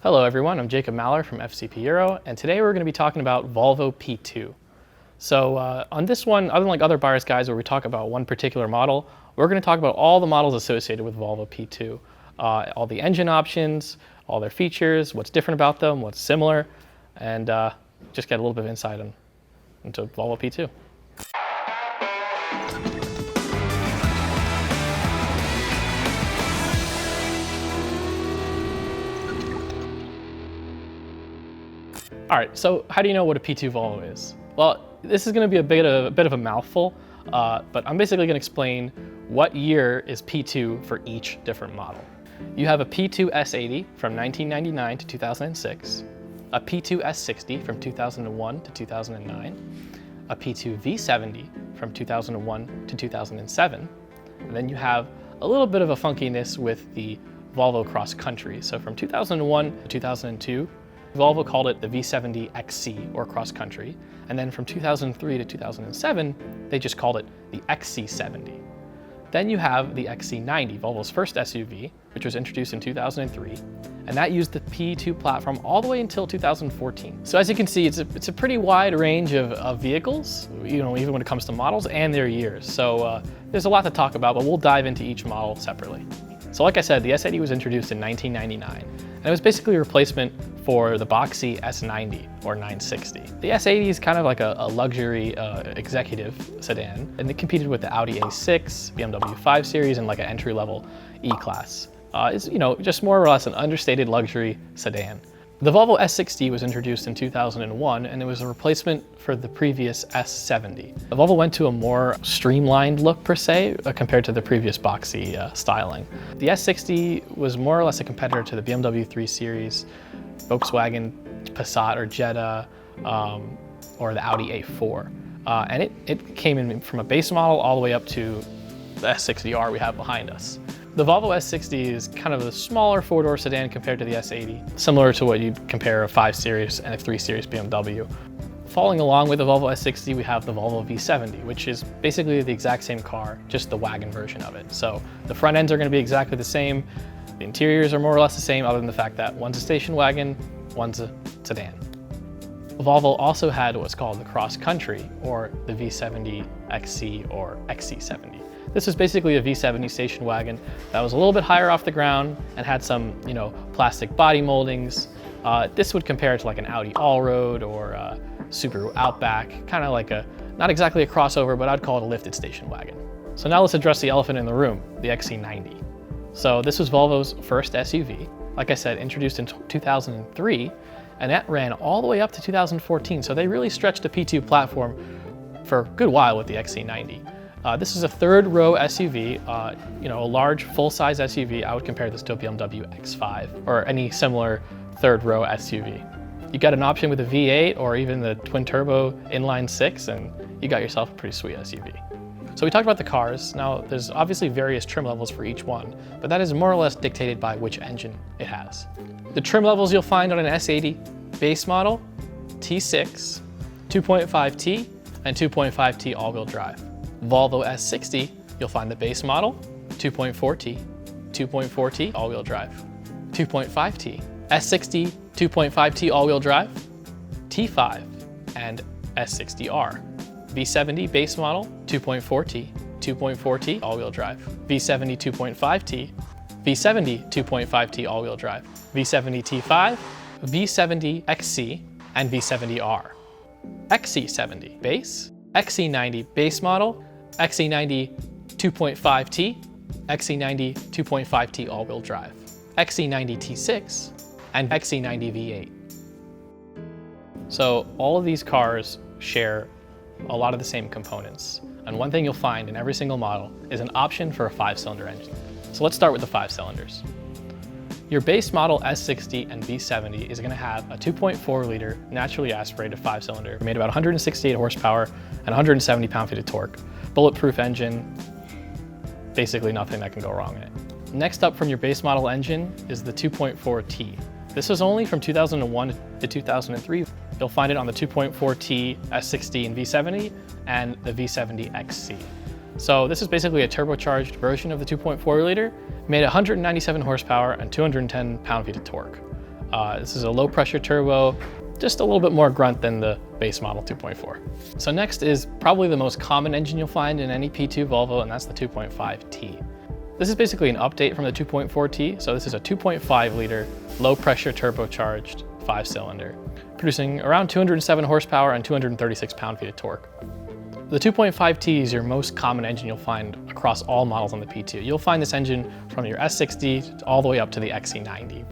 Hello everyone, I'm Jacob Maller from FCP Euro, and today we're going to be talking about Volvo P2. So on this one, unlike other buyer's guides where we talk about one particular model, we're going to talk about all the models associated with Volvo P2. All the engine options, all their features, what's different about them, what's similar, and just get a little bit of insight into Volvo P2. All right, so how do you know what a P2 Volvo is? Well, this is going to be a bit of a mouthful, but I'm basically going to explain what year is P2 for each different model. You have a P2 S80 from 1999 to 2006, a P2 S60 from 2001 to 2009, a P2 V70 from 2001 to 2007, and then you have a little bit of a funkiness with the Volvo Cross Country. So from 2001 to 2002, Volvo called it the V70 XC, or Cross Country, and then from 2003 to 2007, they just called it the XC70. Then you have the XC90, Volvo's first SUV, which was introduced in 2003, and that used the P2 platform all the way until 2014. So as you can see, it's a pretty wide range of vehicles, even when it comes to models and their years. So there's a lot to talk about, but we'll dive into each model separately. So like I said, the S80 was introduced in 1999, and it was basically a replacement for the boxy S90 or 960. The S80 is kind of like a luxury executive sedan, and it competed with the Audi A6, BMW 5 Series, and like an entry-level E-Class. It's just more or less an understated luxury sedan. The Volvo S60 was introduced in 2001, and it was a replacement for the previous S70. The Volvo went to a more streamlined look per se, compared to the previous boxy styling. The S60 was more or less a competitor to the BMW 3 Series, Volkswagen Passat or Jetta, or the Audi A4. And it came in from a base model all the way up to the S60R we have behind us. The Volvo S60 is kind of a smaller four-door sedan compared to the S80, similar to what you'd compare a 5 Series and a 3 Series BMW. Following along with the Volvo S60, we have the Volvo V70, which is basically the exact same car, just the wagon version of it. So the front ends are going to be exactly the same. The interiors are more or less the same, other than the fact that one's a station wagon, one's a sedan. Volvo also had what's called the Cross Country, or the V70 XC or XC70. This was basically a V70 station wagon that was a little bit higher off the ground and had some, plastic body moldings. This would compare to like an Audi Allroad or a Subaru Outback, kind of like not exactly a crossover, but I'd call it a lifted station wagon. So now let's address the elephant in the room, the XC90. So this was Volvo's first SUV, like I said, introduced in 2003, and that ran all the way up to 2014. So they really stretched the P2 platform for a good while with the XC90. This is a third row SUV, a large full-size SUV. I would compare this to a BMW X5 or any similar third row SUV. You got an option with a V8 or even the twin turbo inline 6, and you got yourself a pretty sweet SUV. So we talked about the cars. Now there's obviously various trim levels for each one, but that is more or less dictated by which engine it has. The trim levels you'll find on an S80 base model, T6, 2.5T, and 2.5T all-wheel drive. Volvo S60, you'll find the base model, 2.4T, 2.4T all-wheel drive, 2.5T, S60, 2.5T all-wheel drive, T5, and S60R. V70 base model, 2.4T, 2.4T all-wheel drive, V70 2.5T, V70 2.5T all-wheel drive, V70 T5, V70 XC, and V70R. XC70 base, XC90 base model, XC90 2.5T, XC90 2.5T all-wheel drive, XC90 T6, and XC90 V8. So all of these cars share a lot of the same components. And one thing you'll find in every single model is an option for a 5-cylinder engine. So let's start with the 5 cylinders. Your base model S60 and V70 is going to have a 2.4-liter naturally aspirated 5-cylinder made about 168 horsepower and 170 pound-feet of torque. Bulletproof engine, basically nothing that can go wrong in it. Next up from your base model engine is the 2.4T. This was only from 2001 to 2003. You'll find it on the 2.4T S60 and V70 and the V70 XC. So this is basically a turbocharged version of the 2.4 liter, made 197 horsepower and 210 pound-feet of torque. This is a low pressure turbo, just a little bit more grunt than the base model 2.4. So next is probably the most common engine you'll find in any P2 Volvo, and that's the 2.5T. This is basically an update from the 2.4T. So this is a 2.5 liter, low pressure turbocharged 5-cylinder, producing around 207 horsepower and 236 pound-feet of torque. The 2.5T is your most common engine you'll find across all models on the P2. You'll find this engine from your S60 all the way up to the XC90.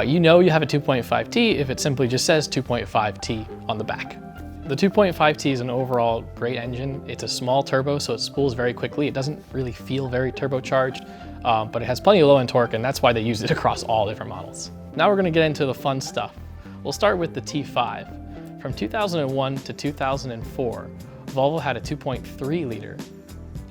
You know you have a 2.5T if it simply just says 2.5T on the back. The 2.5T is an overall great engine. It's a small turbo, so it spools very quickly. It doesn't really feel very turbocharged, but it has plenty of low-end torque, and that's why they use it across all different models. Now we're gonna get into the fun stuff. We'll start with the T5. From 2001 to 2004, Volvo had a 2.3 liter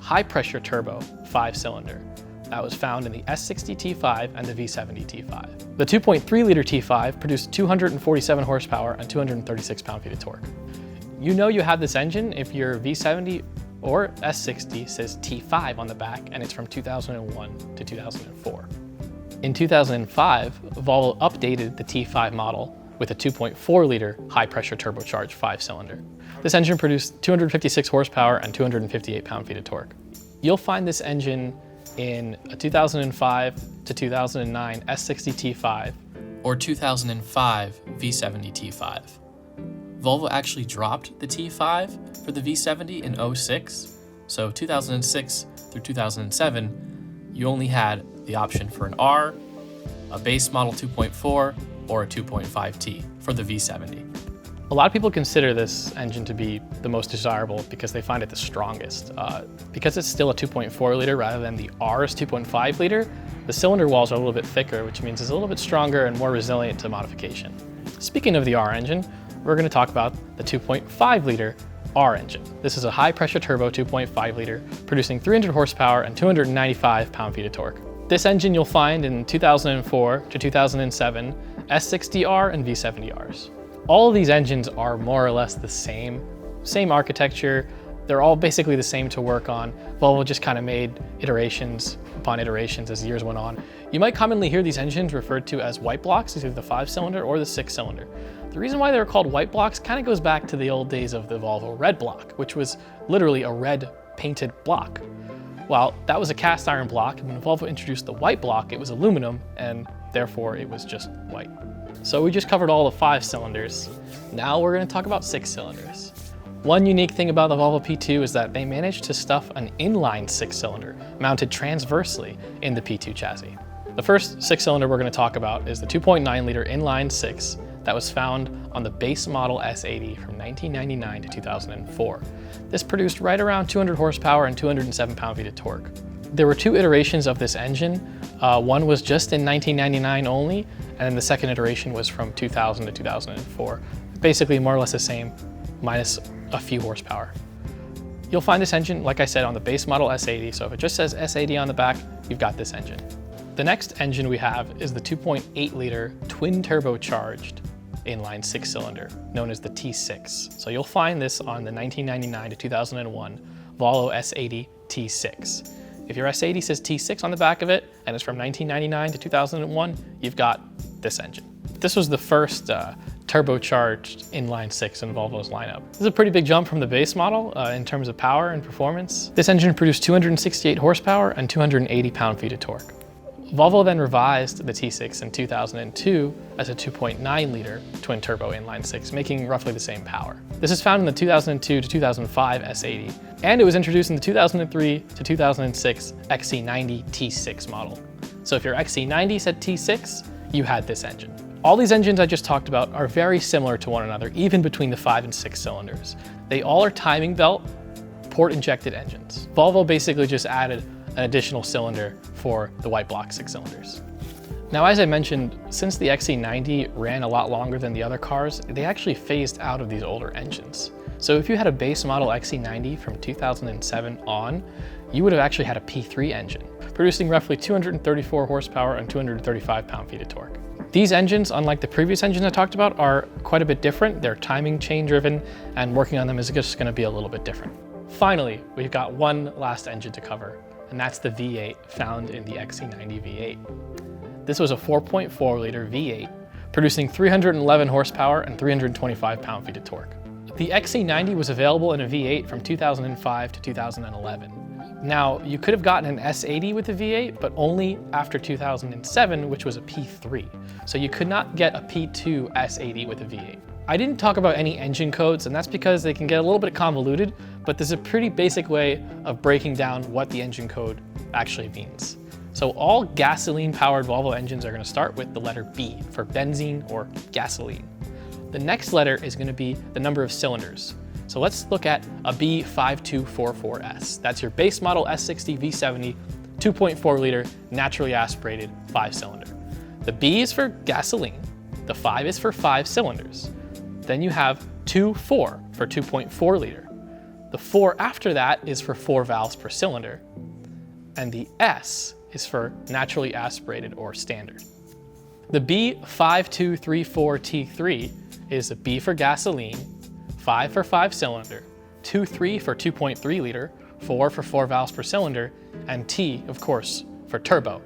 high-pressure turbo 5-cylinder that was found in the S60 T5 and the V70 T5. The 2.3 liter T5 produced 247 horsepower and 236 pound-feet of torque. You know you have this engine if your V70 or S60 says T5 on the back and it's from 2001 to 2004. In 2005, Volvo updated the T5 model with a 2.4 liter high-pressure turbocharged 5-cylinder. This engine produced 256 horsepower and 258 pound-feet of torque. You'll find this engine in a 2005 to 2009 S60 T5 or 2005 V70 T5. Volvo actually dropped the T5 for the V70 in 06, so 2006 through 2007, you only had the option for an R, a base model 2.4, or a 2.5T for the V70. A lot of people consider this engine to be the most desirable because they find it the strongest. Because it's still a 2.4 liter rather than the R's 2.5 liter, the cylinder walls are a little bit thicker, which means it's a little bit stronger and more resilient to modification. Speaking of the R engine, we're going to talk about the 2.5 liter R engine. This is a high pressure turbo 2.5 liter, producing 300 horsepower and 295 pound-feet of torque. This engine you'll find in 2004 to 2007 S60R and V70Rs. All of these engines are more or less the same architecture. They're all basically the same to work on. Volvo just kind of made iterations upon iterations as years went on. You might commonly hear these engines referred to as white blocks, either the 5-cylinder or the 6-cylinder. The reason why they were called white blocks kind of goes back to the old days of the Volvo red block, which was literally a red painted block. Well, that was a cast iron block, and when Volvo introduced the white block, it was aluminum, and therefore it was just white. So we just covered all the 5-cylinders. Now we're going to talk about 6-cylinders. One unique thing about the Volvo P2 is that they managed to stuff an inline 6-cylinder mounted transversely in the P2 chassis. The first 6-cylinder we're going to talk about is the 2.9 liter inline 6 that was found on the base model S80 from 1999 to 2004. This produced right around 200 horsepower and 207 pound-feet of torque. There were two iterations of this engine. One was just in 1999 only, and then the second iteration was from 2000 to 2004. Basically more or less the same, minus a few horsepower. You'll find this engine, like I said, on the base model S80, so if it just says S80 on the back, you've got this engine. The next engine we have is the 2.8 liter twin turbocharged inline 6-cylinder, known as the T6. So you'll find this on the 1999 to 2001 Volvo S80 T6. If your S80 says T6 on the back of it, and it's from 1999 to 2001, you've got this engine. This was the first turbocharged inline 6 in Volvo's lineup. This is a pretty big jump from the base model in terms of power and performance. This engine produced 268 horsepower and 280 pound-feet of torque. Volvo then revised the T6 in 2002 as a 2.9 liter twin turbo inline 6, making roughly the same power. This is found in the 2002 to 2005 S80, and it was introduced in the 2003 to 2006 XC90 T6 model. So if your XC90 said T6, you had this engine. All these engines I just talked about are very similar to one another, even between the 5 and 6 cylinders. They all are timing belt, port injected engines. Volvo basically just added an additional cylinder for the white block 6 cylinders. Now, as I mentioned, since the XC90 ran a lot longer than the other cars, they actually phased out of these older engines. So if you had a base model XC90 from 2007 on, you would have actually had a P3 engine, producing roughly 234 horsepower and 235 pound-feet of torque. These engines, unlike the previous engines I talked about, are quite a bit different. They're timing chain driven, and working on them is just going to be a little bit different. Finally, we've got one last engine to cover, and that's the V8 found in the XC90 V8. This was a 4.4 liter V8 producing 311 horsepower and 325 pound-feet of torque. The XC90 was available in a V8 from 2005 to 2011. Now, you could have gotten an S80 with a V8, but only after 2007, which was a P3. So you could not get a P2 S80 with a V8. I didn't talk about any engine codes, and that's because they can get a little bit convoluted, but there's a pretty basic way of breaking down what the engine code actually means. So all gasoline-powered Volvo engines are going to start with the letter B for benzene or gasoline. The next letter is going to be the number of cylinders. So let's look at a B5244S. That's your base model S60 V70, 2.4 liter, naturally aspirated 5-cylinder. The B is for gasoline. The 5 is for 5 cylinders. Then you have 2.4 for 2.4 liter. The 4 after that is for 4 valves per cylinder. And the S is for naturally aspirated or standard. The B5234T3 is a B for gasoline, 5 for 5-cylinder, 2.3 for 2.3 liter, 4 for 4 valves per cylinder, and T, of course, for turbo.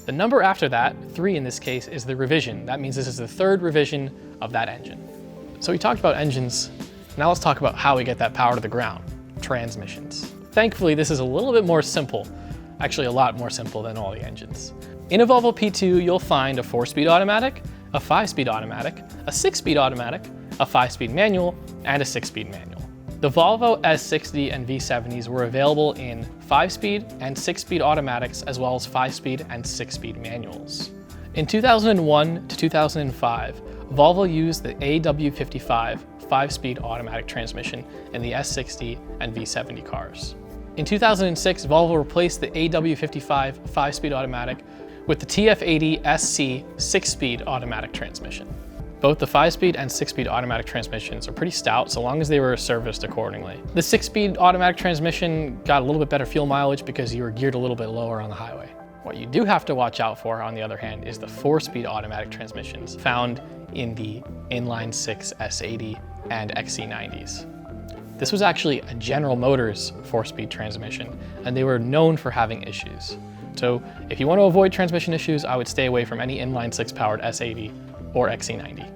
The number after that, 3 in this case, is the revision. That means this is the third revision of that engine. So we talked about engines. Now let's talk about how we get that power to the ground, transmissions. Thankfully, this is a little bit more simple, actually a lot more simple than all the engines. In a Volvo P2, you'll find a 4-speed automatic, a 5-speed automatic, a 6-speed automatic, a 5-speed manual, and a 6-speed manual. The Volvo S60 and V70s were available in 5-speed and 6-speed automatics, as well as 5-speed and 6-speed manuals. In 2001 to 2005, Volvo used the AW55 5-speed automatic transmission in the S60 and V70 cars. In 2006, Volvo replaced the AW55 5-speed automatic with the TF80 SC 6-speed automatic transmission. Both the 5-speed and 6-speed automatic transmissions are pretty stout so long as they were serviced accordingly. The 6-speed automatic transmission got a little bit better fuel mileage because you were geared a little bit lower on the highway. What you do have to watch out for, on the other hand, is the 4-speed automatic transmissions found in the inline 6 S80 and XC90s. This was actually a General Motors 4-speed transmission, and they were known for having issues. So if you want to avoid transmission issues, I would stay away from any inline 6 powered S80 or XC90.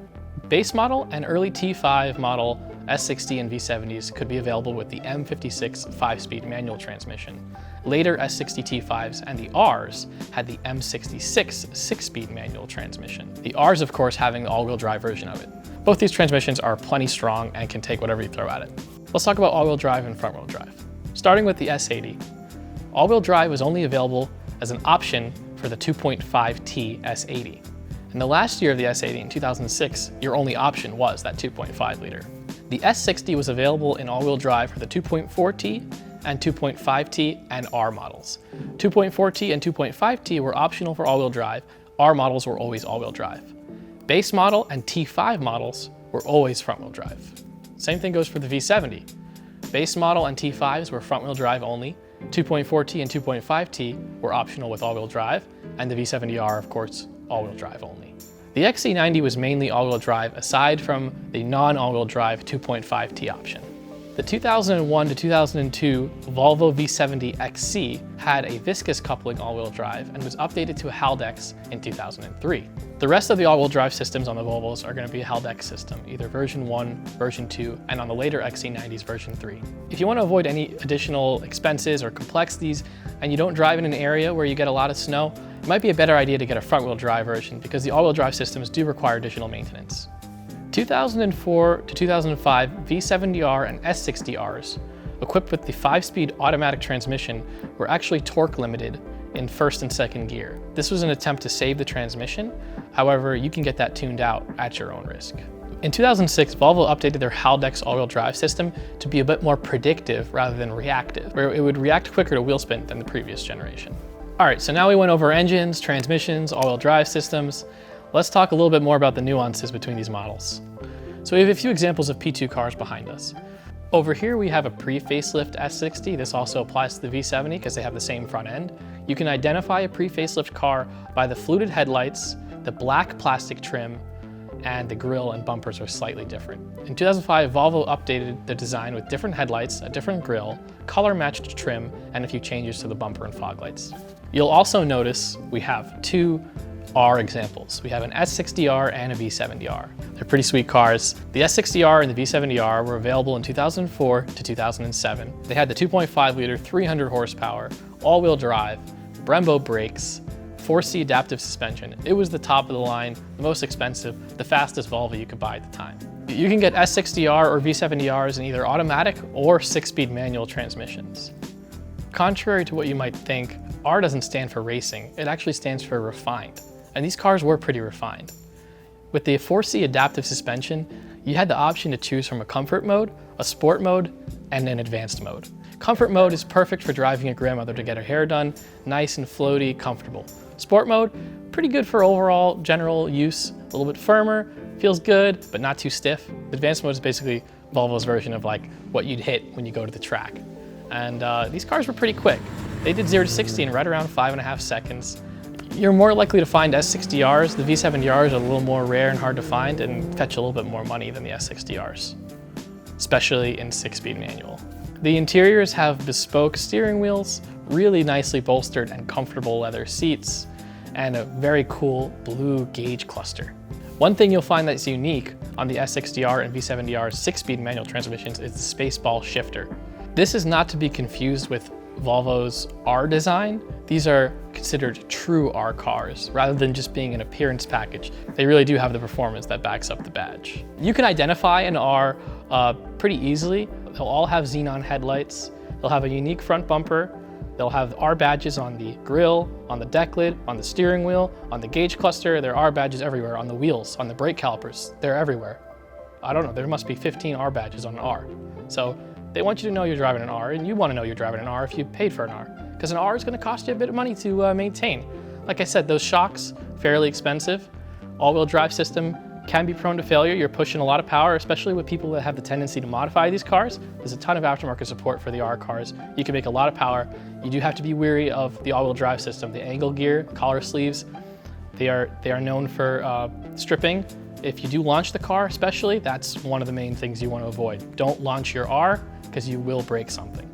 Base model and early T5 model S60 and V70s could be available with the M56 5-speed manual transmission. Later S60 T5s and the Rs had the M66 6-speed manual transmission. The Rs, of course, having the all-wheel drive version of it. Both these transmissions are plenty strong and can take whatever you throw at it. Let's talk about all-wheel drive and front-wheel drive. Starting with the S80. All-wheel drive was only available as an option for the 2.5T S80. In the last year of the S80 in 2006, your only option was that 2.5 liter. The S60 was available in all-wheel drive for the 2.4T and 2.5T and R models. 2.4T and 2.5T were optional for all-wheel drive. R models were always all-wheel drive. Base model and T5 models were always front-wheel drive. Same thing goes for the V70. Base model and T5s were front-wheel drive only. 2.4T and 2.5T were optional with all-wheel drive, and the V70R, of course, all-wheel drive only. The XC90 was mainly all-wheel drive aside from the non-all-wheel drive 2.5T option. The 2001 to 2002 Volvo V70 XC had a viscous coupling all-wheel drive and was updated to a Haldex in 2003. The rest of the all-wheel drive systems on the Volvos are going to be a Haldex system, either version 1, version 2, and on the later XC90s version 3. If you want to avoid any additional expenses or complexities and you don't drive in an area where you get a lot of snow, it might be a better idea to get a front-wheel drive version because the all-wheel drive systems do require additional maintenance. 2004 to 2005 V70R and S60Rs, equipped with the 5-speed automatic transmission, were actually torque limited in first and second gear. This was an attempt to save the transmission. However, you can get that tuned out at your own risk. In 2006, Volvo updated their Haldex all-wheel drive system to be a bit more predictive rather than reactive, where it would react quicker to wheel spin than the previous generation. All right, so now we went over engines, transmissions, all-wheel drive systems. Let's talk a little bit more about the nuances between these models. So we have a few examples of P2 cars behind us. Over here we have a pre-facelift S60. This also applies to the V70 because they have the same front end. You can identify a pre-facelift car by the fluted headlights, the black plastic trim, and the grille and bumpers are slightly different. In 2005, Volvo updated the design with different headlights, a different grille, color-matched trim, and a few changes to the bumper and fog lights. You'll also notice we have two are examples. We have an S60R and a V70R. They're pretty sweet cars. The S60R and the V70R were available in 2004 to 2007. They had the 2.5 liter, 300 horsepower, all-wheel drive, Brembo brakes, 4C adaptive suspension. It was the top of the line, the most expensive, the fastest Volvo you could buy at the time. You can get S60R or V70Rs in either automatic or 6-speed manual transmissions. Contrary to what you might think, R doesn't stand for racing, it actually stands for refined. And these cars were pretty refined. With the 4C adaptive suspension, you had the option to choose from a comfort mode, a sport mode, and an advanced mode. Comfort mode is perfect for driving your grandmother to get her hair done, nice and floaty, comfortable. Sport mode, pretty good for overall general use, a little bit firmer, feels good, but not too stiff. Advanced mode is basically Volvo's version of like what you'd hit when you go to the track. And these cars were pretty quick. They did 0 to 60 in right around 5.5 seconds. You're more likely to find S60Rs. The V70Rs are a little more rare and hard to find and fetch a little bit more money than the S60Rs, especially in 6-speed manual. The interiors have bespoke steering wheels, really nicely bolstered and comfortable leather seats, and a very cool blue gauge cluster. One thing you'll find that's unique on the S60R and V70R's 6-speed manual transmissions is the Spaceball Shifter. This is not to be confused with Volvo's R design. These are considered true R cars rather than just being an appearance package. They really do have the performance that backs up the badge. You can identify an R pretty easily. They'll all have xenon headlights. They'll have a unique front bumper. They'll have R badges on the grille, on the deck lid, on the steering wheel, on the gauge cluster. There are R badges everywhere, on the wheels, on the brake calipers. They're everywhere. I don't know, there must be 15 R badges on an R. So they want you to know you're driving an R, and you want to know you're driving an R if you paid for an R, because an R is going to cost you a bit of money to maintain. Like I said, those shocks, fairly expensive. All-wheel drive system can be prone to failure. You're pushing a lot of power, especially with people that have the tendency to modify these cars. There's a ton of aftermarket support for the R cars. You can make a lot of power. You do have to be wary of the all-wheel drive system. The angle gear, collar sleeves, they are known for stripping. If you do launch the car especially, that's one of the main things you want to avoid. Don't launch your R, because you will break something.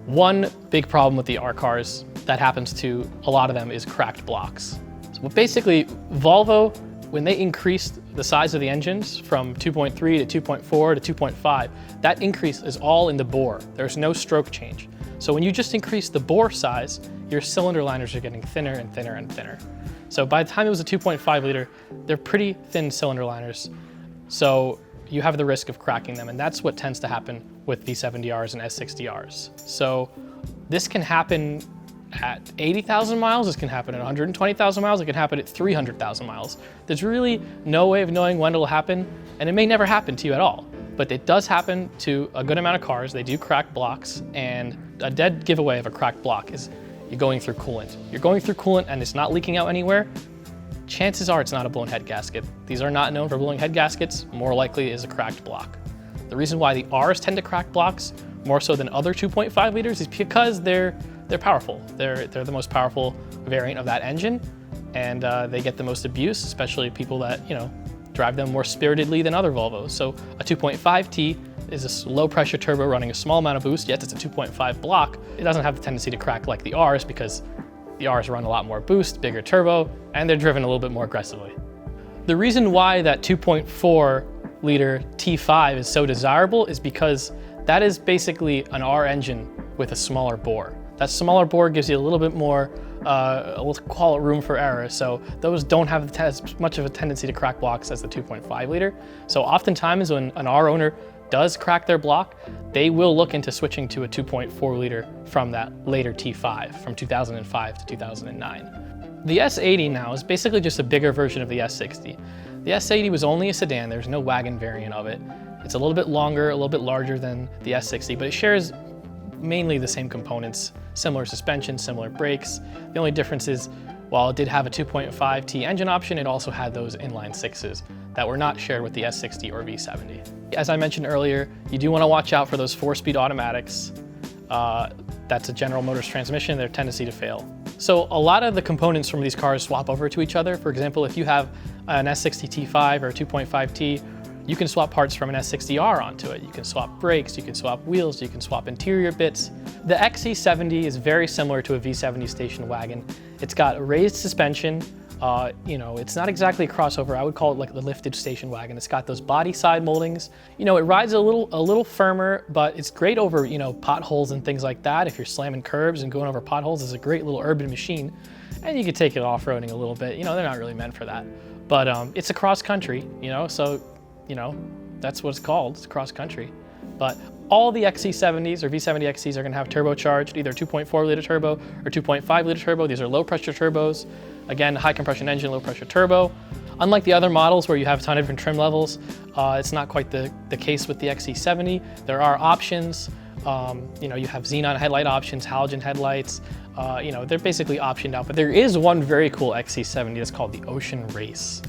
One big problem with the R cars that happens to a lot of them is cracked blocks. So basically, Volvo, when they increased the size of the engines from 2.3 to 2.4 to 2.5, that increase is all in the bore. There's no stroke change. So when you just increase the bore size, your cylinder liners are getting thinner and thinner and thinner. So by the time it was a 2.5 liter, they're pretty thin cylinder liners. So you have the risk of cracking them, and that's what tends to happen with V70Rs and S60Rs. So this can happen at 80,000 miles, this can happen at 120,000 miles, it can happen at 300,000 miles. There's really no way of knowing when it'll happen, and it may never happen to you at all. But it does happen to a good amount of cars. They do crack blocks, and a dead giveaway of a cracked block is you're going through coolant. You're going through coolant and it's not leaking out anywhere, chances are it's not a blown head gasket. These are not known for blowing head gaskets. More likely is a cracked block. The reason why the Rs tend to crack blocks more so than other 2.5 liters is because they're powerful. They're the most powerful variant of that engine, and they get the most abuse, especially people that, you know, drive them more spiritedly than other Volvos. So a 2.5T is a low pressure turbo running a small amount of boost, yet it's a 2.5 block. It doesn't have the tendency to crack like the Rs because the Rs run a lot more boost, bigger turbo, and they're driven a little bit more aggressively. The reason why that 2.4 liter T5 is so desirable is because that is basically an R engine with a smaller bore. That smaller bore gives you a little bit more, we'll call it room for error. So those don't have as much of a tendency to crack blocks as the 2.5 liter. So oftentimes when an R owner does crack their block, they will look into switching to a 2.4 liter from that later T5 from 2005 to 2009. The S80 now is basically just a bigger version of the S60. The S80 was only a sedan, there's no wagon variant of it. It's a little bit longer, a little bit larger than the S60, but it shares mainly the same components, similar suspension, similar brakes. The only difference is, while it did have a 2.5T engine option, it also had those inline sixes that were not shared with the S60 or V70. As I mentioned earlier, you do want to watch out for those 4-speed automatics. That's a General Motors transmission, their tendency to fail. So a lot of the components from these cars swap over to each other. For example, if you have an S60 T5 or a 2.5T, you can swap parts from an S60R onto it. You can swap brakes, you can swap wheels, you can swap interior bits. The XC70 is very similar to a V70 station wagon. It's got a raised suspension, You know, it's not exactly a crossover. I would call it like the lifted station wagon. It's got those body side moldings. You know, it rides a little firmer, but it's great over, you know, potholes and things like that. If you're slamming curbs and going over potholes, it's a great little urban machine. And you could take it off-roading a little bit. You know, they're not really meant for that. But it's a cross country, you know, so, you know, that's what it's called. It's cross country. But all the XC70s or V70 XCs are going to have turbocharged, either 2.4 liter turbo or 2.5 liter turbo. These are low pressure turbos. Again, high compression engine, low pressure turbo. Unlike the other models where you have a ton of different trim levels, it's not quite the case with the XC70. There are options. You know, you have xenon headlight options, halogen headlights. You know, they're basically optioned out, but there is one very cool XC70 that's called the Ocean Race.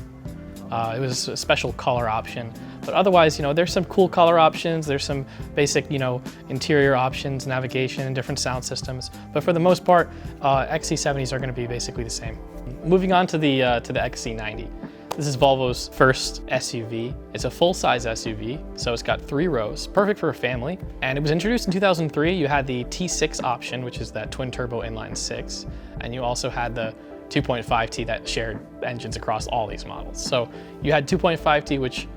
It was a special color option, but otherwise, you know, there's some cool color options. There's some basic, you know, interior options, navigation, and different sound systems. But for the most part, XC70s are going to be basically the same. Moving on to the XC90. This is Volvo's first SUV. It's a full-size SUV, so it's got 3 rows, perfect for a family. And it was introduced in 2003. You had the T6 option, which is that twin-turbo inline-6, and you also had the 2.5T that shared engines across all these models. So you had 2.5T, which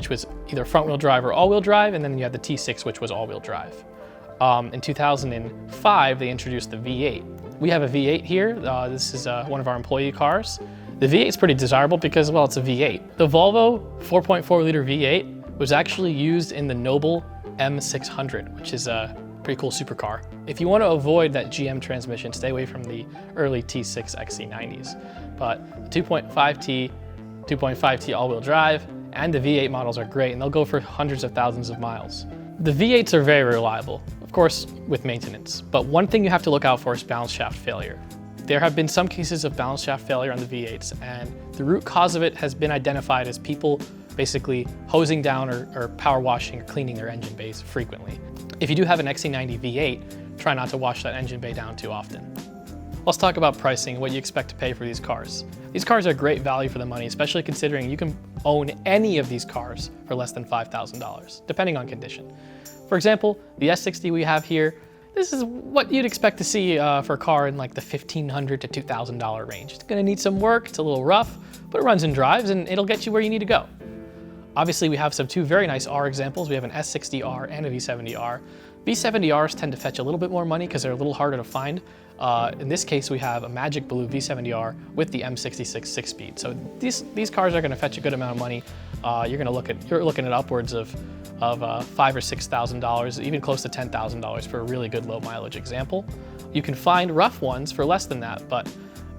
was either front-wheel drive or all-wheel drive, and then you had the T6, which was all-wheel drive. In 2005, they introduced the V8. We have a V8 here. This is one of our employee cars. The V8 is pretty desirable because, well, it's a V8. The Volvo 4.4 liter V8 was actually used in the Noble M600, which is a pretty cool supercar. If you want to avoid that GM transmission, stay away from the early T6 XC90s. But the 2.5T all-wheel drive, and the V8 models are great, and they'll go for hundreds of thousands of miles. The V8s are very reliable, of course, with maintenance. But one thing you have to look out for is balance shaft failure. There have been some cases of balance shaft failure on the V8s, and the root cause of it has been identified as people basically hosing down or power washing or cleaning their engine bays frequently. If you do have an XC90 V8, try not to wash that engine bay down too often. Let's talk about pricing and what you expect to pay for these cars. These cars are great value for the money, especially considering you can own any of these cars for less than $5,000, depending on condition. For example, the S60 we have here, this is what you'd expect to see for a car in like the $1,500 to $2,000 range. It's gonna need some work, it's a little rough, but it runs and drives and it'll get you where you need to go. Obviously, we have two very nice R examples. We have an S60R and a V70R. V70Rs tend to fetch a little bit more money because they're a little harder to find. In this case, we have a magic blue V70R with the M66 6-speed. So these cars are going to fetch a good amount of money. You're looking at upwards of $5,000 or $6,000, even close to $10,000 for a really good low mileage example. You can find rough ones for less than that, but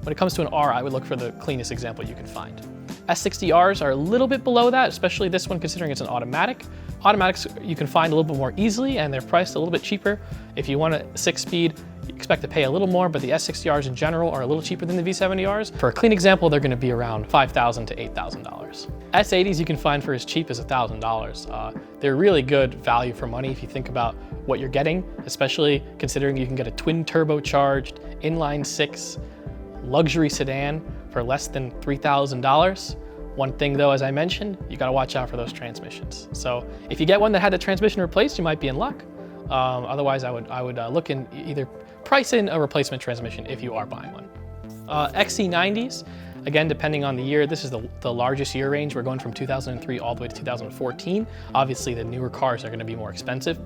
when it comes to an R, I would look for the cleanest example you can find. S60Rs are a little bit below that, especially this one considering it's an automatic. Automatics you can find a little bit more easily and they're priced a little bit cheaper. If you want a 6-speed, you expect to pay a little more, but the S60Rs in general are a little cheaper than the V70Rs. For a clean example, they're going to be around $5,000 to $8,000. S80s you can find for as cheap as $1,000. They're really good value for money if you think about what you're getting, especially considering you can get a twin turbocharged inline-6 luxury sedan for less than $3,000. One thing though, as I mentioned, you gotta watch out for those transmissions. So if you get one that had the transmission replaced, you might be in luck. Otherwise, I would look in either price in a replacement transmission if you are buying one. XC90s, again, depending on the year, this is the largest year range. We're going from 2003 all the way to 2014. Obviously, the newer cars are gonna be more expensive.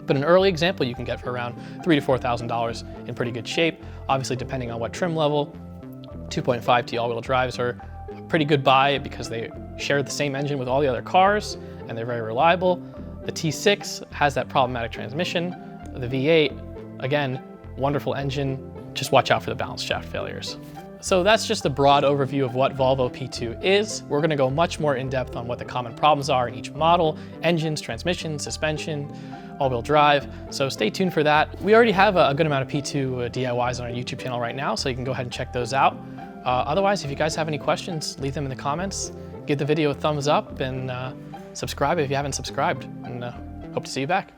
But an early example you can get for around $3,000 to $4,000 in pretty good shape. Obviously, depending on what trim level, 2.5T all-wheel drives are a pretty good buy because they share the same engine with all the other cars and they're very reliable. The T6 has that problematic transmission. The V8, again, wonderful engine. Just watch out for the balance shaft failures. So that's just a broad overview of what Volvo P2 is. We're gonna go much more in depth on what the common problems are in each model, engines, transmission, suspension, all-wheel drive, so stay tuned for that. We already have a good amount of P2 DIYs on our YouTube channel right now, so you can go ahead and check those out. Otherwise, if you guys have any questions, leave them in the comments, give the video a thumbs up, and subscribe if you haven't subscribed, and hope to see you back.